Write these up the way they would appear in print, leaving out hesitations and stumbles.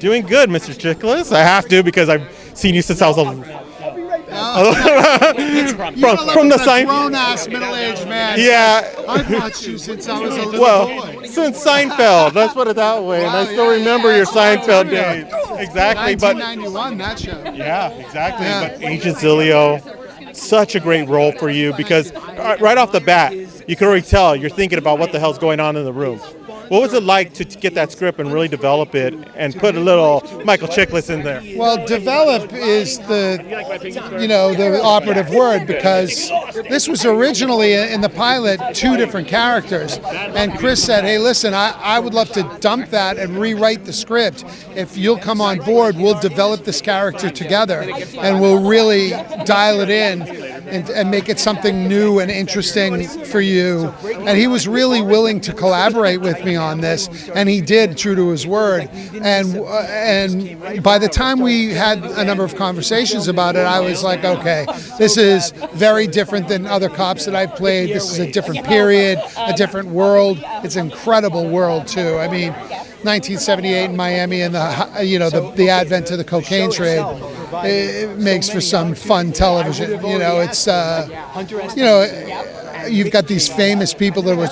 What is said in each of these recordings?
Doing good, Mr. Chiklis. I have to because I've seen you since I was a from the Seinfeld. Grown-ass, middle-aged man. Yeah. I've watched you since I was a little boy. Since Seinfeld. Let's put it that way. And I still remember your Seinfeld days. Exactly. 1991, that show. Yeah, exactly. Yeah. But Agent Zulio, such a great role for you because right off the bat, you can already tell you're thinking about what the hell's going on in the room. What was it like to get that script and really develop it and put a little Michael Chiklis in there? Well, develop is the operative word because this was originally in the pilot 2 different characters. And Chris said, hey, listen, I would love to dump that and rewrite the script. If you'll come on board, we'll develop this character together and we'll really dial it in and make it something new and interesting for you. And he was really willing to collaborate with me on this, and he did, true to his word. And by the time we had a number of conversations about it, I was like, okay, this is very different than other cops that I've played. This is a different period, a different world. It's an incredible world too. I mean, 1978 in Miami and the advent of the cocaine trade, it makes for some fun television. You've got these famous people that were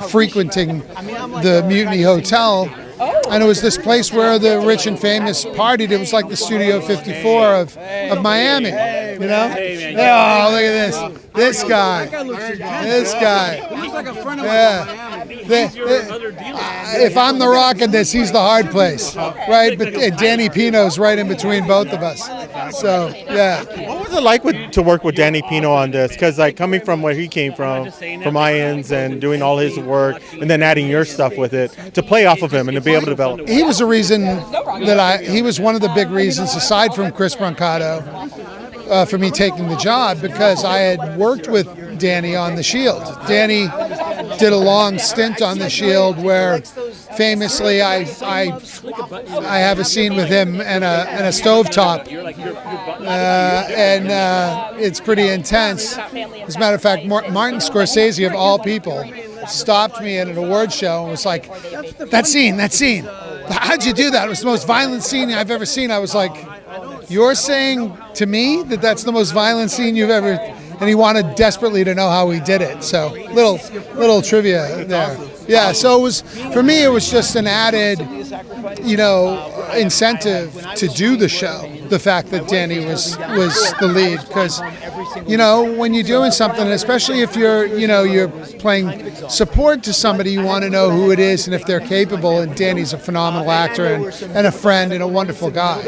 frequenting the Mutiny Hotel, and it was this place where the rich and famous partied. It was like the Studio 54 of Miami, Oh, look at this guy. Yeah. If I'm the rock in this, he's the hard place, right? But Danny Pino's right in between both of us. So, yeah. What was it like to work with Danny Pino on this? Because coming from where he came from Mayans and doing all his work and then adding your stuff with it, to play off of him and to be able to develop. He was a reason he was one of the big reasons, aside from Chris Brancato, for me taking the job, because I had worked with Danny on The Shield. Danny did a long stint on The Shield where famously I have a scene with him and a stovetop, and it's pretty intense. As a matter of fact, Martin Scorsese, of all people, stopped me at an award show and was like, that scene, how'd you do that? It was the most violent scene I've ever seen. I was like, you're saying to me that that's the most violent scene you've ever... And he wanted desperately to know how he did it. So little trivia there. Yeah, so it was, for me, it was just an added, incentive to do the show. The fact that Danny was the lead, because, when you're doing something, especially if you're playing support to somebody, you want to know who it is and if they're capable. And Danny's a phenomenal actor and a friend and a wonderful guy,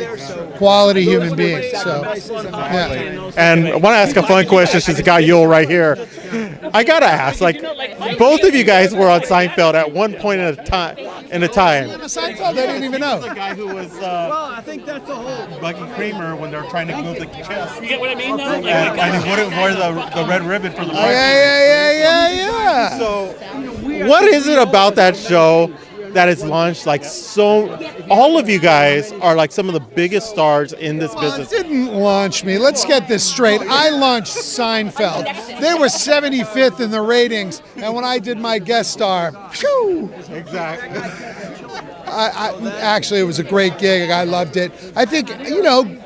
quality human being. So, yeah. And I want to ask a fun question since the guy Yul right here. I gotta ask, both of you guys were on Seinfeld at one point in a time. Seinfeld, I didn't even know. The guy who was I think that's the whole Bucky Kramer when they're trying to move the chest. You get what I mean, though? And he wouldn't wear the red ribbon for the bride. Yeah. So, what is it about that show that is launched all of you guys are some of the biggest stars in this business? It didn't launch me. Let's get this straight. I launched Seinfeld. They were 75th in the ratings, and when I did my guest star, phew. Exactly. Actually, it was a great gig. I loved it. I think,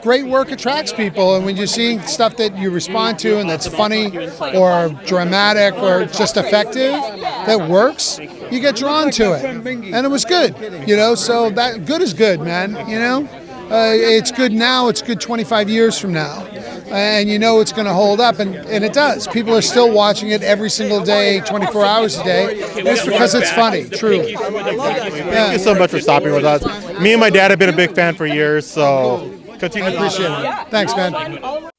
great work attracts people, and when you're seeing stuff that you respond to and that's funny or dramatic or just effective, that works, you get drawn to it. And it was good, so that good is good, man, It's good now, it's good 25 years from now. And it's going to hold up, and it does. People are still watching it every single day, 24 hours a day. It's because it's funny, truly. Thank you so much for stopping with us. Me and my dad have been a big fan for years, so continue. I appreciate it. Thanks, man.